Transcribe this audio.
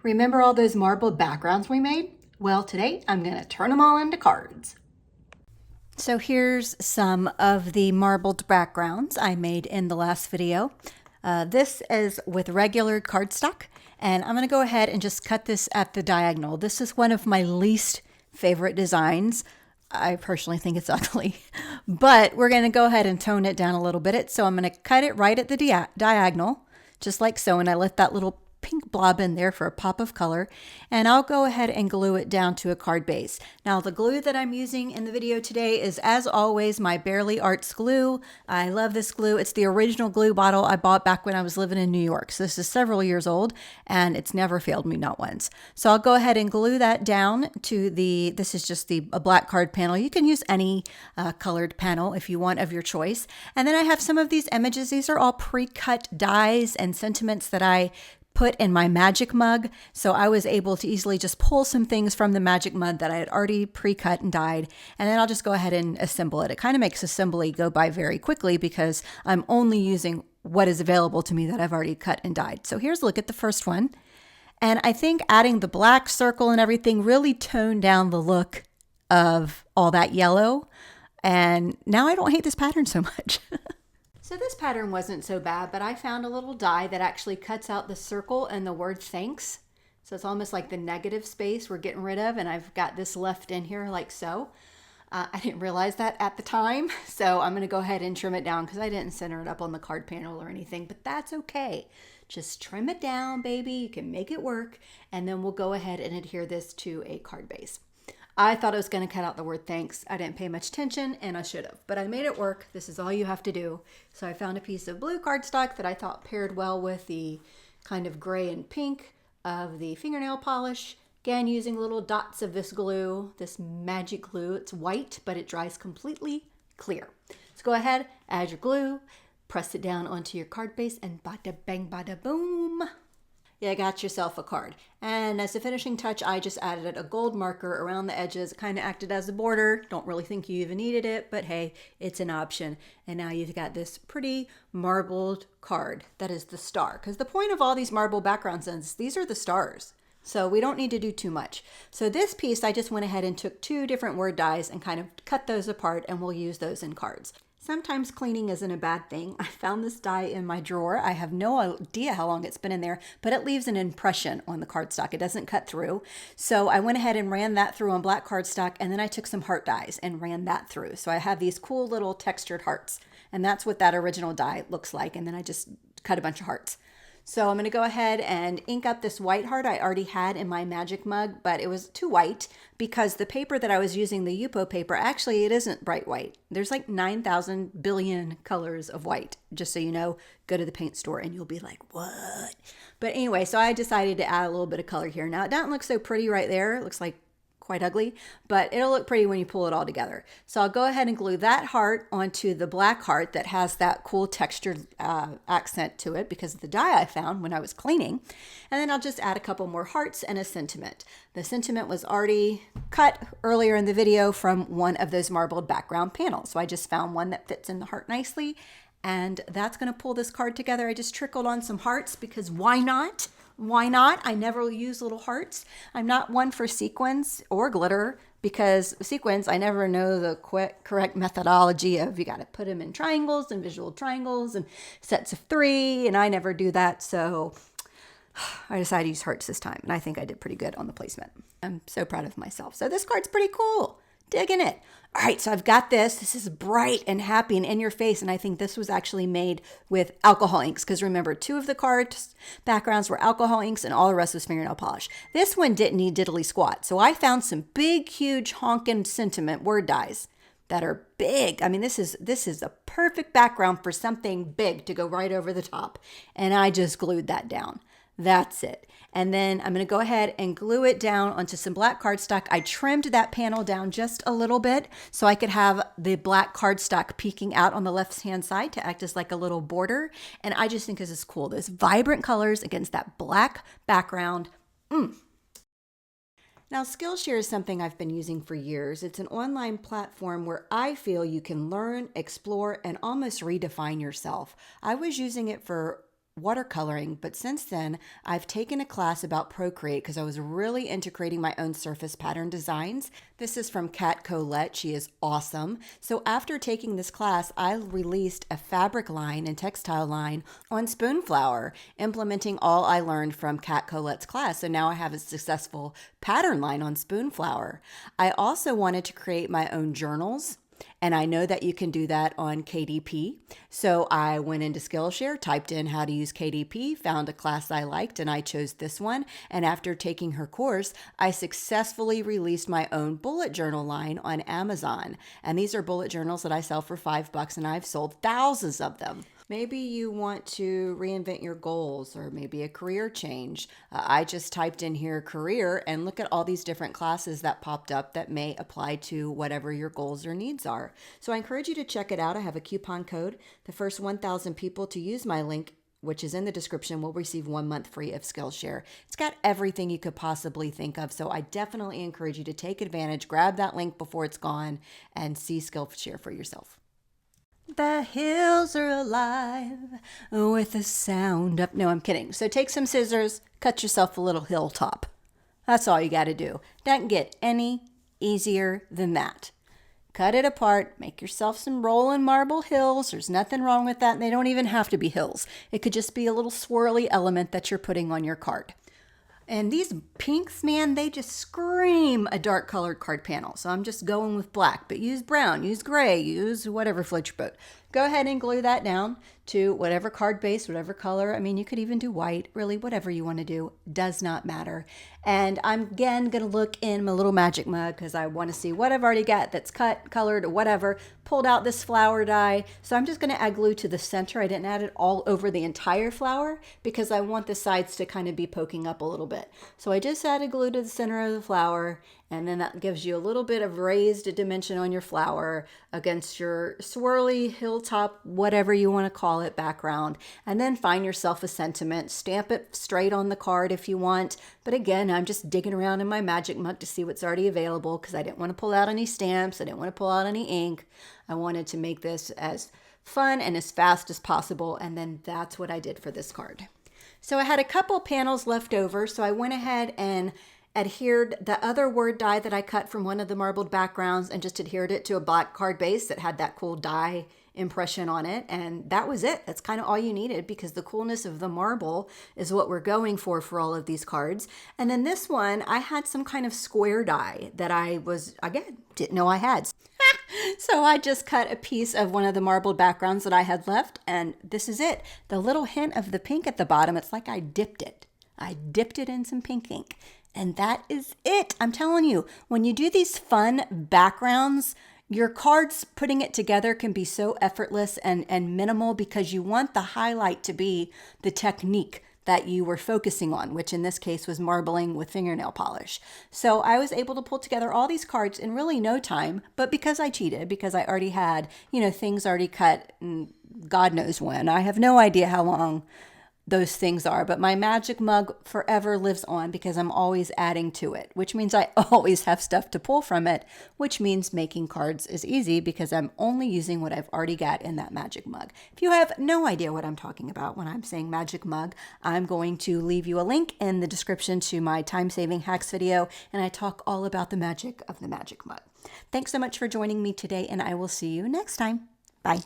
Remember all those marbled backgrounds we made? Well, today I'm going to turn them all into cards. So here's some of the marbled backgrounds I made in the last video. This is with regular cardstock, and I'm going to go ahead and just cut this at the diagonal. This is one of my least favorite designs. I personally think it's ugly, but we're going to go ahead and tone it down a little bit. So I'm going to cut it right at the diagonal, just like so, and I left that little pink blob in there for a pop of color, and I'll go ahead and glue it down to a card base. Now the glue that I'm using in the video today is, as always, my Barely Arts glue. I love this glue. It's the original glue bottle I bought back when I was living in New York. So this is several years old and it's never failed me, not once. So I'll go ahead and glue that down to this is just a black card panel. You can use any colored panel if you want, of your choice. And then I have some of these images. These are all pre-cut dies and sentiments that I put in my magic mug, so I was able to easily just pull some things from the magic mug that I had already pre-cut and dyed, and then I'll just go ahead and assemble it. It kind of makes assembly go by very quickly because I'm only using what is available to me that I've already cut and dyed. So here's a look at the first one, and I think adding the black circle and everything really toned down the look of all that yellow, and now I don't hate this pattern so much. So this pattern wasn't so bad, but I found a little die that actually cuts out the circle and the word thanks. So it's almost like the negative space we're getting rid of, and I've got this left in here like so. I didn't realize that at the time, so I'm going to go ahead and trim it down because I didn't center it up on the card panel or anything, but that's okay. Just trim it down, baby. You can make it work, and then we'll go ahead and adhere this to a card base. I thought I was going to cut out the word thanks. I didn't pay much attention, and I should have, but I made it work. This is all you have to do. So I found a piece of blue cardstock that I thought paired well with the kind of gray and pink of the fingernail polish. Again, using little dots of this glue, this magic glue. It's white, but it dries completely clear. So go ahead, add your glue, press it down onto your card base, and bada bang, bada boom. You got yourself a card. And as a finishing touch, I just added a gold marker around the edges. It kind of acted as a border. Don't really think you even needed it, but hey, it's an option. And now you've got this pretty marbled card that is the star. Because the point of all these marble backgrounds is these are the stars. So we don't need to do too much. So this piece, I just went ahead and took two different word dies and kind of cut those apart, and we'll use those in cards. Sometimes cleaning isn't a bad thing. I found this die in my drawer. I have no idea how long it's been in there, but it leaves an impression on the cardstock. It doesn't cut through. So I went ahead and ran that through on black cardstock, and then I took some heart dies and ran that through. So I have these cool little textured hearts, and that's what that original die looks like. And then I just cut a bunch of hearts. So I'm going to go ahead and ink up this white heart I already had in my magic mug, but it was too white because the paper that I was using, the Yupo paper, actually it isn't bright white. There's like 9,000 billion colors of white. Just so you know, go to the paint store and you'll be like, what? But anyway, so I decided to add a little bit of color here. Now it doesn't look so pretty right there. It looks like quite ugly, but it'll look pretty when you pull it all together. So I'll go ahead and glue that heart onto the black heart that has that cool textured accent to it because of the die I found when I was cleaning. And then I'll just add a couple more hearts and a sentiment. The sentiment was already cut earlier in the video from one of those marbled background panels. So I just found one that fits in the heart nicely, and that's going to pull this card together. I just trickled on some hearts because why not? Why not? I never use little hearts. I'm not one for sequins or glitter because sequins, I never know the correct methodology of you got to put them in triangles and visual triangles and sets of 3, and I never do that. So I decided to use hearts this time, and I think I did pretty good on the placement. I'm so proud of myself. So this card's pretty cool. Digging it. All right, so I've got this. This is bright and happy and in your face, and I think this was actually made with alcohol inks because remember, 2 of the card backgrounds were alcohol inks and all the rest was fingernail polish. This one didn't need diddly squat, so I found some big, huge honkin' sentiment word dies that are big. I mean, this is a perfect background for something big to go right over the top, and I just glued that down. That's it. And then I'm going to go ahead and glue it down onto some black cardstock. I trimmed that panel down just a little bit so I could have the black cardstock peeking out on the left-hand side to act as like a little border. And I just think this is cool. Those vibrant colors against that black background. Now, Skillshare is something I've been using for years. It's an online platform where I feel you can learn, explore, and almost redefine yourself. I was using it for watercoloring, but since then I've taken a class about Procreate because I was really into creating my own surface pattern designs. This is from Kat Colette. She is awesome. So after taking this class, I released a fabric line and textile line on Spoonflower, implementing all I learned from Kat Colette's class. So now I have a successful pattern line on Spoonflower. I also wanted to create my own journals, and I know that you can do that on KDP. So I went into Skillshare, typed in how to use KDP, found a class I liked, and I chose this one. And after taking her course, I successfully released my own bullet journal line on Amazon. And these are bullet journals that I sell for $5, and I've sold thousands of them. Maybe you want to reinvent your goals, or maybe a career change. I just typed in here career, and look at all these different classes that popped up that may apply to whatever your goals or needs are. So I encourage you to check it out. I have a coupon code. The first 1,000 people to use my link, which is in the description, will receive 1 month free of Skillshare. It's got everything you could possibly think of. So I definitely encourage you to take advantage, grab that link before it's gone, and see Skillshare for yourself. The hills are alive with the sound of... No, I'm kidding. So take some scissors, cut yourself a little hilltop. That's all you got to do. Doesn't get any easier than that. Cut it apart, make yourself some rolling marble hills. There's nothing wrong with that, and they don't even have to be hills. It could just be a little swirly element that you're putting on your card. And these pinks, man, they just scream a dark colored card panel. So I'm just going with black, but use brown, use gray, use whatever floats your boat. Go ahead and glue that down to whatever card base, whatever color. I mean, you could even do white, really, whatever you want to do, does not matter. And I'm again going to look in my little magic mug because I want to see what I've already got that's cut, colored, or whatever. Pulled out this flower die. So I'm just going to add glue to the center. I didn't add it all over the entire flower because I want the sides to kind of be poking up a little bit. So I just added glue to the center of the flower, and then that gives you a little bit of raised dimension on your flower against your swirly hilltop, whatever you want to call it, background. And then find yourself a sentiment, stamp it straight on the card if you want. But again, I'm just digging around in my magic mug to see what's already available because I didn't want to pull out any stamps. I didn't want to pull out any ink. I wanted to make this as fun and as fast as possible. And then that's what I did for this card. So I had a couple panels left over. So I went ahead and adhered the other word die that I cut from one of the marbled backgrounds and just adhered it to a black card base that had that cool die impression on it. And that was it. That's kind of all you needed because the coolness of the marble is what we're going for all of these cards. And then this one, I had some kind of square die that I was, again, didn't know I had. So I just cut a piece of one of the marbled backgrounds that I had left. And this is it. The little hint of the pink at the bottom, it's like I dipped it. I dipped it in some pink ink. And that is it. I'm telling you, when you do these fun backgrounds, your cards, putting it together can be so effortless and minimal because you want the highlight to be the technique that you were focusing on, which in this case was marbling with fingernail polish. So I was able to pull together all these cards in really no time, but because I cheated, because I already had, things already cut, God knows when. I have no idea how long those things are, but my magic mug forever lives on because I'm always adding to it, which means I always have stuff to pull from it, which means making cards is easy because I'm only using what I've already got in that magic mug. If you have no idea what I'm talking about when I'm saying magic mug, I'm going to leave you a link in the description to my time-saving hacks video, and I talk all about the magic of the magic mug. Thanks so much for joining me today, and I will see you next time. Bye.